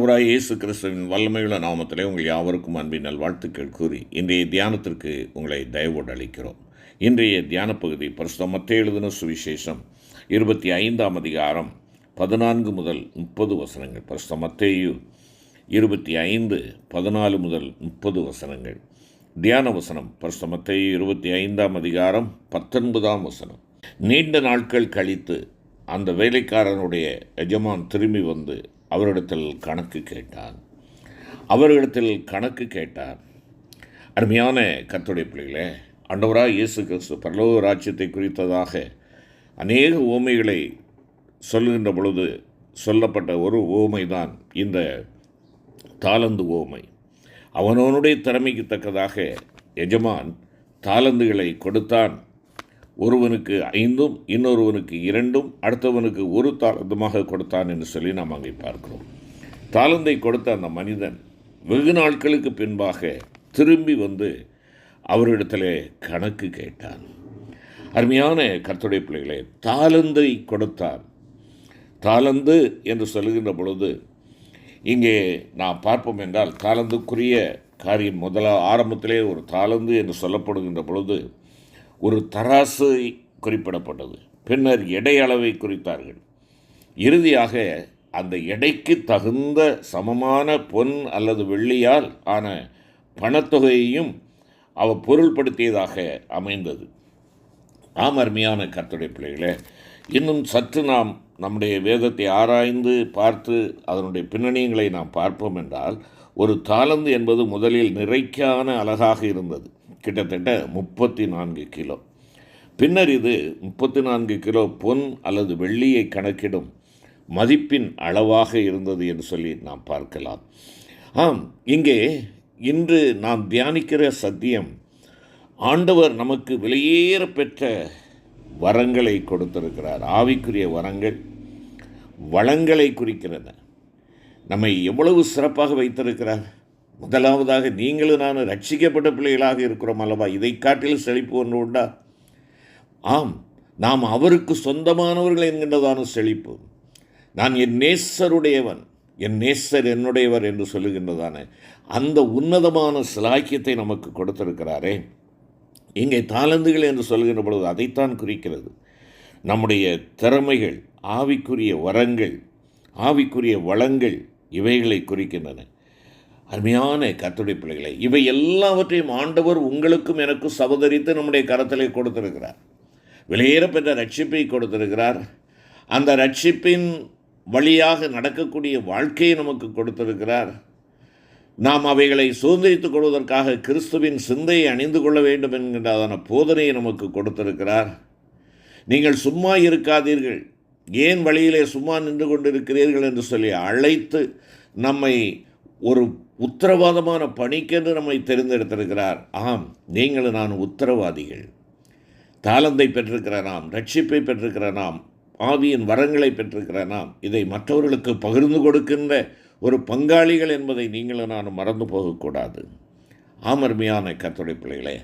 ஆண்டவராய் இயேசு கிறிஸ்துவின் வல்லமையுள்ள நாமத்திலே உங்கள் யாவருக்கும் அன்பின் நல்வாழ்த்துக்கள் கூறி இன்றைய தியானத்திற்கு உங்களை தயவோடு அளிக்கிறோம். இன்றைய தியான பகுதி பரிசுத்த மத்தேயு எழுதின சுவிசேஷம் 25ஆம் அதிகாரம் 14 முதல் 30 வசனங்கள். பரிசுத்த மத்தேயு 25 14 முதல் 30 வசனங்கள். தியான வசனம் பரிசுத்த மத்தேயு 25ஆம் அதிகாரம் 19ஆம் வசனம். நீண்ட நாட்கள் கழித்து அந்த வேலைக்காரனுடைய எஜமான் திரும்பி வந்து அவரிடத்தில் கணக்கு கேட்டார். அருமையான கர்த்தருடைய பிள்ளைகளே, ஆண்டவராய் இயேசு கிறிஸ்து பரலோக ராஜ்யத்தை குறித்ததாக அநேக உவமைகளை சொல்லுகின்ற பொழுது சொல்லப்பட்ட ஒரு உவமை தான் இந்த தாலந்து உவமை. அவனவனுடைய திறமைக்கு தக்கதாக எஜமான் தாலந்துகளை கொடுத்தான். ஒருவனுக்கு 5, இன்னொருவனுக்கு 2, அடுத்தவனுக்கு 1 தாலந்துமாக கொடுத்தான் என்று சொல்லி நாம் அங்கே பார்க்கிறோம். தாலந்தை கொடுத்த அந்த மனிதன் வெகு நாட்களுக்கு பின்பாக திரும்பி வந்து அவரிடத்திலே கணக்கு கேட்டான். அருமையான கர்த்தருடைய பிள்ளைகளே, தாலந்தை கொடுத்தான். தாலந்து என்று சொல்லுகின்ற பொழுது இங்கே நாம் பார்ப்போம் என்றால், தாலந்துக்குரிய காரியம் ஆரம்பத்திலே ஒரு தாலந்து என்று சொல்லப்படுகின்ற பொழுது ஒரு தராசு குறிப்பிடப்பட்டது. பின்னர் எடை அளவை குறித்தார்கள். இறுதியாக அந்த எடைக்கு தகுந்த சமமான பொன் அல்லது வெள்ளியால் ஆன பணத்தொகையையும் அவர் பொருள்படுத்தியதாக அமைந்தது. அருமையான கர்த்தருடைய பிள்ளைகளே, இன்னும் சற்று நாம் நம்முடைய வேதத்தை ஆராய்ந்து பார்த்து அதனுடைய பின்னணியங்களை நாம் பார்ப்போம் என்றால், ஒரு தாலந்து என்பது முதலில் நிறைக்கான அழகாக இருந்தது, கிட்டத்தட்ட 34 கிலோ. பின்னர் இது 34 கிலோ பொன் அல்லது வெள்ளியை கணக்கிடும் மதிப்பின் அளவாக இருந்தது என்று சொல்லி நாம் பார்க்கலாம். இங்கே இன்று நாம் தியானிக்கிற சத்தியம், ஆண்டவர் நமக்கு விலையேற பெற்ற வரங்களை கொடுத்திருக்கிறார். ஆவிக்குரிய வரங்கள் வளங்களை குறிக்கிறன. நம்மை எவ்வளவு சிறப்பாக வைத்திருக்கிறார். முதலாவதாக நீங்களும் நானும் ரட்சிக்கப்பட்ட பிள்ளைகளாக இருக்கிறோம் அல்லவா? இதை காட்டிலும் செழிப்பு ஒன்று உண்டா? நாம் அவருக்கு சொந்தமானவர்கள் என்கின்றதான செழிப்பு. நான் என் நேசருடையவன், என் நேசர் என்னுடையவர் என்று சொல்லுகின்றதான அந்த உன்னதமான சிலாக்கியத்தை நமக்கு கொடுத்திருக்கிறாரே. இங்கே தாலந்துகள் என்று சொல்கின்ற பொழுது அதைத்தான் குறிக்கிறது. நம்முடைய திறமைகள், ஆவிக்குரிய வரங்கள், ஆவிக்குரிய வளங்கள், இவைகளை குறிக்கின்றன. அருமையான கர்த்தருடைய பிள்ளைகளை, இவை எல்லாவற்றையும் ஆண்டவர் உங்களுக்கும் எனக்கும் சகோதரித்து நம்முடைய கரத்திலே கொடுத்திருக்கிறார். விலையேற பெற்ற ரட்சிப்பை கொடுத்திருக்கிறார். அந்த ரட்சிப்பின் வழியாக நடக்கக்கூடிய வாழ்க்கையை நமக்கு கொடுத்திருக்கிறார். நாம் அவைகளை சுதந்திரித்துக் கொள்வதற்காக கிறிஸ்துவின் சிந்தையை அணிந்து கொள்ள வேண்டும் என்கின்றதான போதனையை நமக்கு கொடுத்திருக்கிறார். நீங்கள் சும்மா இருக்காதீர்கள், ஏன் வழியிலே சும்மா நின்று கொண்டிருக்கிறீர்கள் என்று சொல்லி அழைத்து நம்மை ஒரு உத்தரவாதமான பணிக்கென்று நம்மை தெரிந்தெடுத்திருக்கிறார். நீங்களும் நான் உத்தரவாதிகள். தாலந்தை பெற்றிருக்கிற நாம், ரட்சிப்பை பெற்றிருக்கிற நாம், ஆவியின் வரங்களை பெற்றிருக்கிற நாம், இதை மற்றவர்களுக்கு பகிர்ந்து கொடுக்கின்ற ஒரு பங்காளிகள் என்பதை நீங்களும் நான் மறந்து போகக்கூடாது. அருமையான கர்த்தருடைய பிள்ளைகளே,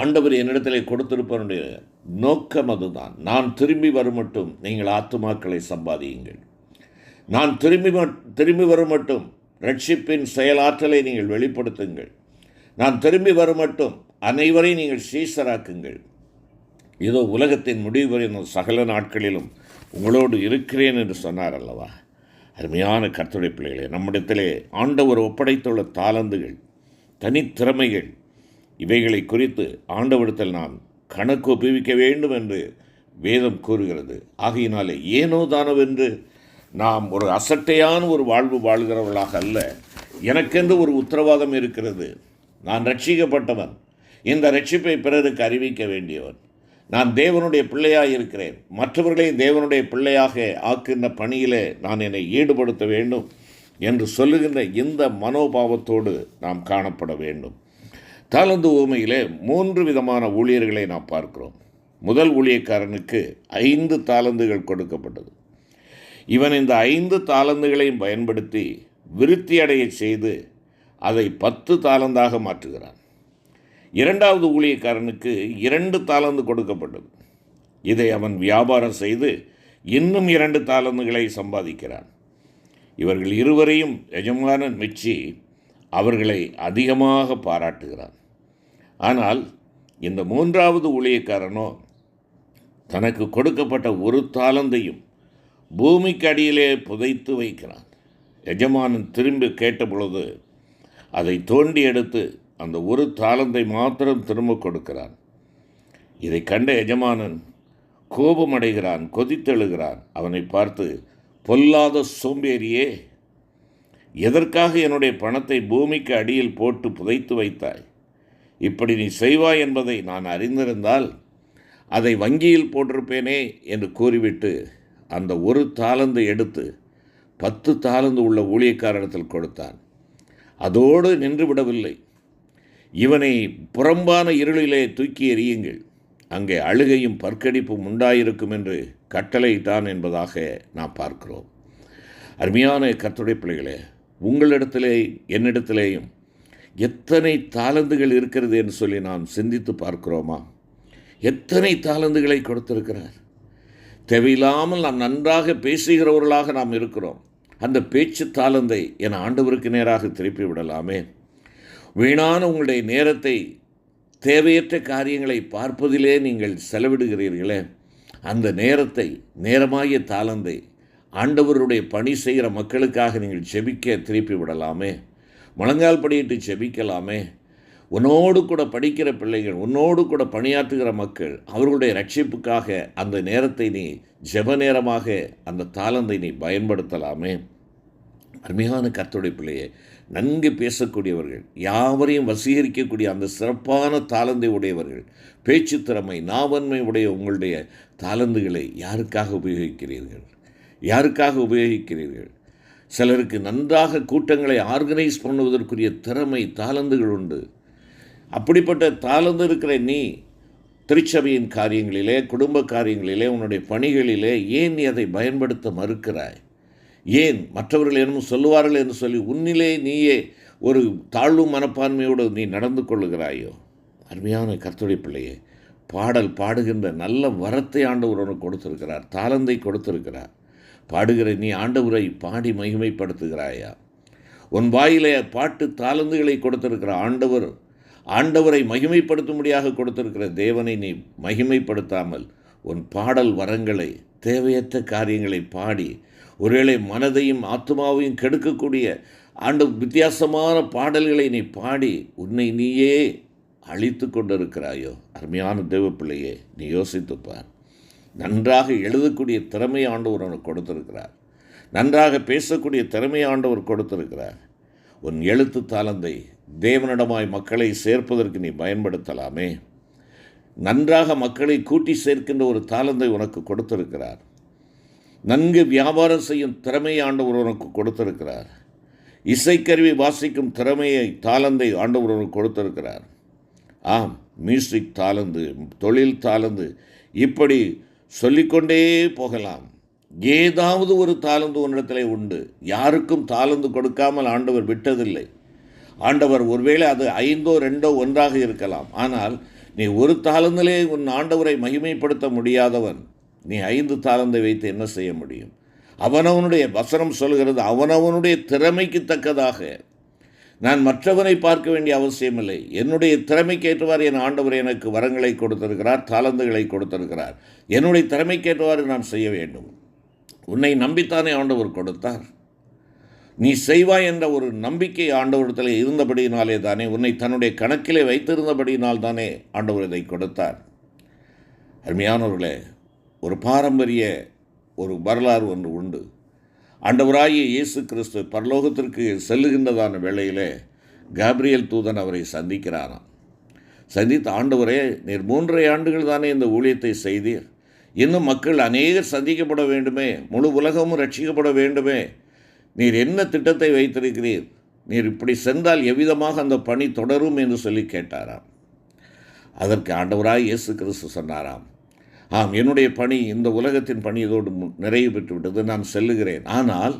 ஆண்டவர் என்னிடத்திலே கொடுத்திருப்பவனுடைய நோக்கம் அதுதான். நான் திரும்பி வரும் மட்டும் நீங்கள் ஆத்துமாக்களை சம்பாதியுங்கள். நான் திரும்பி வரும் மட்டும் ரட்சிப்பின் செயலாற்றலை நீங்கள் வெளிப்படுத்துங்கள். நான் திரும்பி வரும் மட்டும் அனைவரையும் நீங்கள் சீசராக்குங்கள். இதோ உலகத்தின் முடிவு வரை சகல நாட்களிலும் உங்களோடு இருக்கிறேன் என்று சொன்னார் அல்லவா? அருமையான கர்த்தருடைய பிள்ளைகளே, நம்மிடத்திலே ஆண்டவர் ஒப்படைத்துள்ள தாலந்துகள், தனித்திறமைகள், இவைகளை குறித்து ஆண்டவரிடத்தில் நாம் கணக்கு ஒப்புவிக்க வேண்டும் என்று வேதம் கூறுகிறது. ஆகையினாலே ஏனோ தானவென்று நாம் ஒரு அசட்டையான ஒரு வாழ்வு வாழ்கிறவர்களாக அல்ல. எனக்கென்று ஒரு உத்தரவாதம் இருக்கிறது. நான் ரட்சிக்கப்பட்டவன். இந்த ரட்சிப்பை பிறருக்கு அறிவிக்க வேண்டியவன். நான் தேவனுடைய பிள்ளையாக இருக்கிறேன். மற்றவர்களையும் தேவனுடைய பிள்ளையாக ஆக்கின்ற பணியிலே நான் என்னை ஈடுபடுத்த வேண்டும் என்று சொல்லுகின்ற இந்த மனோபாவத்தோடு நாம் காணப்பட வேண்டும். தாலந்து உவமையிலே 3 விதமான ஊழியர்களை நாம் பார்க்கிறோம். முதல் ஊழியக்காரனுக்கு 5 தாலந்துகள் கொடுக்கப்பட்டது. இவன் இந்த 5 தாலந்துகளையும் பயன்படுத்தி விருத்தி அடைய செய்து அதை 10 தாலந்தாக மாற்றுகிறான். இரண்டாவது ஊழியக்காரனுக்கு 2 தாலந்து கொடுக்கப்பட்டது. இதை அவன் வியாபாரம் செய்து இன்னும் 2 தாலந்துகளை சம்பாதிக்கிறான். இவர்கள் இருவரையும் எஜமானன் மெச்சி அவர்களை அதிகமாக பாராட்டுகிறான். ஆனால் இந்த மூன்றாவது ஊழியக்காரனோ தனக்கு கொடுக்கப்பட்ட ஒரு தாலந்தையும் பூமிக்கு அடியிலே புதைத்து வைக்கிறான். எஜமானன் திரும்பி கேட்டபொழுது அதை தோண்டி எடுத்து அந்த ஒரு தாலந்தை மாத்திரம் திரும்ப கொடுக்கிறான். இதை கண்ட எஜமானன் கோபமடைகிறான், கொதித்தெழுகிறான். அவனை பார்த்து, பொல்லாத சோம்பேறியே, எதற்காக என்னுடைய பணத்தை பூமிக்கு அடியில் போட்டு புதைத்து வைத்தாய்? இப்படி நீ செய்வாய் என்பதை நான் அறிந்திருந்தால் அதை வங்கியில் போட்டிருப்பேனே என்று கூறிவிட்டு அந்த ஒரு தாலந்தை எடுத்து 10 தாலந்து உள்ள ஊழியக்காரரிடத்தில் கொடுத்தான். அதோடு நின்று விடவில்லை. இவனை புறம்பான இருளிலே தூக்கி எறியுங்கள், அங்கே அழுகையும் பற்கடிப்பும் உண்டாயிருக்கும் என்று கட்டளையிட்டான் என்பதாக நாம் பார்க்கிறோம். அருமையான கர்த்தருடைய பிள்ளைகளே, உங்களிடத்திலே என்னிடத்திலேயும் எத்தனை தாலந்துகள் இருக்கிறது என்று சொல்லி நாம் சிந்தித்து பார்க்கிறோமா? எத்தனை தாலந்துகளை கொடுத்திருக்கிறார். தேவையில்லாமல் நாம் நன்றாக பேசுகிறவர்களாக நாம் இருக்கிறோம். அந்த பேச்சு தாளந்தை என் ஆண்டவருக்கு நேராக திருப்பி விடலாமே. வீணான உங்களுடைய நேரத்தை தேவையற்ற காரியங்களை பார்ப்பதிலே நீங்கள் செலவிடுகிறீர்களே, அந்த நேரத்தை, நேரமாகிய தாளந்தை ஆண்டவருடைய பணி செய்கிற மக்களுக்காக நீங்கள் செபிக்க திருப்பி விடலாமே. முழங்கால் படியிட்டு செபிக்கலாமே. உன்னோடு கூட படிக்கிற பிள்ளைகள், உன்னோடு கூட பணியாற்றுகிற மக்கள், அவர்களுடைய ரட்சிப்புக்காக அந்த நேரத்தை நீ ஜெப நேரமாக அந்த தாளந்தை நீ பயன்படுத்தலாமே. அருமையான கர்த்தருடைய பிள்ளையை, நன்கு பேசக்கூடியவர்கள், யாவரையும் வசீகரிக்கக்கூடிய அந்த சிறப்பான தாளந்தை உடையவர்கள், பேச்சு திறமை, நாவன்மை உடைய உங்களுடைய தாளந்துகளை யாருக்காக உபயோகிக்கிறீர்கள்? யாருக்காக உபயோகிக்கிறீர்கள்? சிலருக்கு நன்றாக கூட்டங்களை ஆர்கனைஸ் பண்ணுவதற்குரிய திறமை, தாளந்துகள் உண்டு. அப்படிப்பட்ட தாளந்து இருக்கிற நீ திருச்சபையின் காரியங்களிலே, குடும்ப காரியங்களிலே, உன்னுடைய பணிகளிலே ஏன் நீ அதை பயன்படுத்த மறுக்கிறாய்? ஏன் மற்றவர்கள் என்னும் சொல்லுவார்கள் என்று சொல்லி உன்னிலே நீயே ஒரு தாழ்வு மனப்பான்மையோடு நீ நடந்து கொள்ளுகிறாயோ? அருமையான கர்த்தருடைய பிள்ளையே, பாடல் பாடுகின்ற நல்ல வரத்தை ஆண்டவர் உனக்கு கொடுத்திருக்கிறார், தாளந்தை கொடுத்திருக்கிறார். பாடுகிற நீ ஆண்டவரை பாடி மகிமைப்படுத்துகிறாயா? உன் வாயிலே பாட்டு தாளந்துகளை கொடுத்திருக்கிற ஆண்டவரை மகிமைப்படுத்தும்படியாக கொடுத்திருக்கிற தேவனை நீ மகிமைப்படுத்தாமல் உன் பாடல் வரங்களை, தேவையற்ற காரியங்களை பாடி ஒருவேளை மனதையும் ஆத்மாவையும் கெடுக்கக்கூடிய வித்தியாசமான பாடல்களை நீ பாடி உன்னை நீயே அழித்து கொண்டிருக்கிறாயோ? அருமையான தேவ பிள்ளையே, நீ யோசித்துப்பார். நன்றாக எழுதக்கூடிய திறமை ஆண்டவர் உனக்கு கொடுத்திருக்கிறார். நன்றாக பேசக்கூடிய திறமை ஆண்டவர் கொடுத்திருக்கிறார். உன் எழுத்து தாளந்தை தேவனிடமாய் மக்களை சேர்ப்பதற்கு நீ பயன்படுத்தலாமே. நன்றாக மக்களை கூட்டி சேர்க்கின்ற ஒரு தாளந்தை உனக்கு கொடுத்திருக்கிறார். நன்கு வியாபாரம் செய்யும் திறமையை ஆண்டவர் உனக்கு கொடுத்திருக்கிறார். இசைக்கருவி வாசிக்கும் திறமையை, தாளந்தை ஆண்டவர் உனக்கு கொடுத்திருக்கிறார். ஆம், மியூசிக் தாளந்து, தொழில் தாளந்து, இப்படி சொல்லிக்கொண்டே போகலாம். ஏதாவது ஒரு தாளந்து உன்னிடத்திலே உண்டு. யாருக்கும் தாளந்து கொடுக்காமல் ஆண்டவர் விட்டதில்லை. ஆண்டவர் ஒருவேளை அது 5 2 1 இருக்கலாம். ஆனால் நீ ஒரு தாளந்திலே உன் ஆண்டவரை மகிமைப்படுத்த முடியாதவன், நீ 5 தாளந்தை வைத்து என்ன செய்ய முடியும்? அவனவனுடைய வசனம் சொல்கிறது, அவனவனுடைய திறமைக்கு தக்கதாக. நான் மற்றவனை பார்க்க வேண்டிய அவசியமில்லை. என்னுடைய திறமைக்கேற்றவாறு என் ஆண்டவர் எனக்கு வரங்களை கொடுத்திருக்கிறார், தாளந்துகளை கொடுத்திருக்கிறார். என்னுடைய திறமைக்கேற்றவாறு நான் செய்ய வேண்டும். உன்னை நம்பித்தானே ஆண்டவர் கொடுத்தார். நீ செய்வாய் என்ற ஒரு நம்பிக்கை ஆண்டவரிடத்தில் இருந்தபடியினாலே தானே, உன்னை தன்னுடைய கணக்கிலே வைத்திருந்தபடியினால் தானே ஆண்டவர் இதை கொடுத்தார். அருமையானவர்களே, ஒரு பாரம்பரிய ஒரு வரலாறு ஒன்று உண்டு. ஆண்டவராகிய இயேசு கிறிஸ்து பரலோகத்திற்கு செல்லுகின்றதான வேளையிலே காபிரியேல் தூதன் அவரை சந்திக்கிறாராம். சந்தித்த, ஆண்டவரே, நீர் 3.5 ஆண்டுகள் தானே இந்த ஊழியத்தை செய்தீர், இன்னும் மக்கள் அநேகர் சந்திக்கப்பட வேண்டுமே, முழு உலகமும் ரட்சிக்கப்பட வேண்டுமே, நீர் என்ன திட்டத்தை வைத்திருக்கிறீர்? நீர் இப்படி சென்றால் எவ்விதமாக அந்த பணி தொடரும் என்று சொல்லி கேட்டாராம். அதற்கு ஆண்டவராய் இயேசு கிறிஸ்து சொன்னாராம், ஆம், என்னுடைய பணி, இந்த உலகத்தின் பணி இதோடு நிறைவு பெற்றுவிட்டது, நான் செல்லுகிறேன். ஆனால்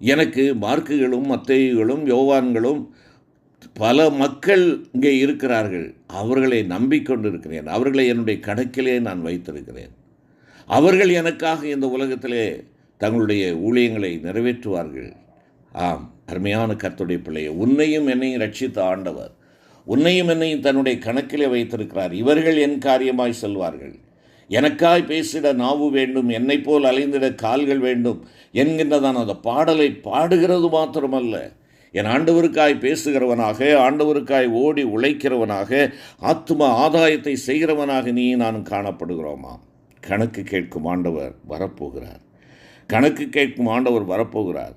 எனக்கு மார்க்குகளும் மத்தேயுகளும் யோவான்களும் பல மக்கள் இங்கே இருக்கிறார்கள். அவர்களை நம்பிக்கொண்டிருக்கிறேன். அவர்களை என்னுடைய கணக்கிலே நான் வைத்திருக்கிறேன். அவர்கள் எனக்காக இந்த உலகத்திலே தங்களுடைய ஊழியங்களை நிறைவேற்றுவார்கள். ஆம், அருமையான கர்த்தருடைய பிள்ளையை, உன்னையும் என்னையும் ரட்சித்த ஆண்டவர் உன்னையும் என்னையும் தன்னுடைய கணக்கிலே வைத்திருக்கிறார். இவர்கள் என் காரியமாய் செல்வார்கள். எனக்காய் பேசிட நாவு வேண்டும், என்னை போல் அலைந்திட கால்கள் வேண்டும் என்கின்றதான் அந்த பாடலை பாடுகிறது மாத்திரமல்ல, என் ஆண்டவருக்காய் பேசுகிறவனாக, ஆண்டவருக்காய் ஓடி உழைக்கிறவனாக, ஆத்தும ஆதாயத்தை செய்கிறவனாக நீ நானும் காணப்படுகிறோமா? கணக்கு கேட்கும் ஆண்டவர் வரப்போகிறார். கணக்கு கேட்கும் ஆண்டவர் வரப்போகிறார்.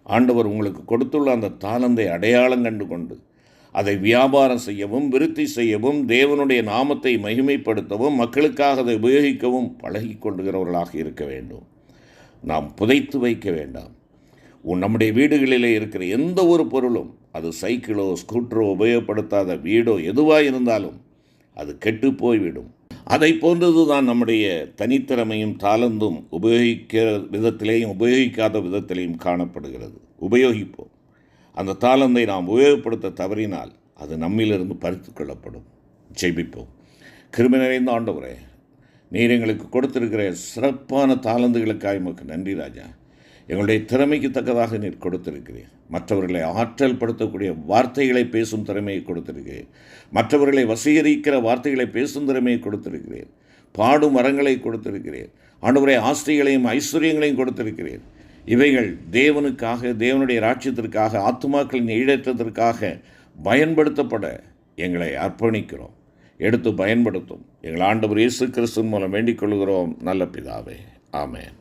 ஆண்டவர் உங்களுக்கு கொடுத்துள்ள அந்த தாளந்தை அடையாளம் கண்டு கொண்டு அதை வியாபாரம் செய்யவும், விருத்தி செய்யவும், தேவனுடைய நாமத்தை மகிமைப்படுத்தவும், மக்களுக்காக அதை உபயோகிக்கவும் பழகி கொள்கிறவர்களாக இருக்க வேண்டும். நாம் புதைத்து வைக்க வேண்டாம். நம்முடைய வீடுகளிலே இருக்கிற எந்த ஒரு பொருளும், அது சைக்கிளோ ஸ்கூட்டரோ உபயோகப்படுத்தாத வீடோ எதுவாக இருந்தாலும் அது கெட்டு போய்விடும். அதை போன்றது தான் நம்முடைய தனித்திறமையும் தாளந்தும் உபயோகிக்கிற விதத்திலேயும் உபயோகிக்காத விதத்திலேயும் காணப்படுகிறது. உபயோகிப்போம். அந்த தாளந்தை நாம் உபயோகப்படுத்த தவறினால் அது நம்மிலிருந்து பறித்து கொள்ளப்படும். ஜெபிப்போம். கிருபை நிறைந்த ஆண்டவரே, நீர் எங்களுக்கு கொடுத்திருக்கிற சிறப்பான தாளந்துகளுக்காக உமக்கு நன்றி ராஜா. எங்களுடைய திறமைக்கு தக்கதாக நீர் கொடுத்திருக்கிறீர். மற்றவர்களை ஆற்றல் படுத்தக்கூடிய வார்த்தைகளை பேசும் திறமையை கொடுத்திருக்கிறீர். மற்றவர்களை வசீகரிக்கிற வார்த்தைகளை பேசும் திறமையை கொடுத்திருக்கிறீர். பாடும் வரங்களை கொடுத்திருக்கிறீர். ஆண்டவரே, ஆஸ்திகளையும் ஐஸ்வர்யங்களையும் கொடுத்திருக்கிறீர். இவைகள் தேவனுக்காக, தேவனுடைய ராஜ்யத்திற்காக, ஆத்துமாக்களின் ஈடேற்றத்திற்காக பயன்படுத்தப்பட எங்களை அர்ப்பணிக்கிறோம். எடுத்து பயன்படுத்தும் எங்கள் ஆண்டவர் இயேசு கிறிஸ்துவின் மூலம் வேண்டிக் கொள்கிறோம் நல்ல பிதாவே. ஆமென்.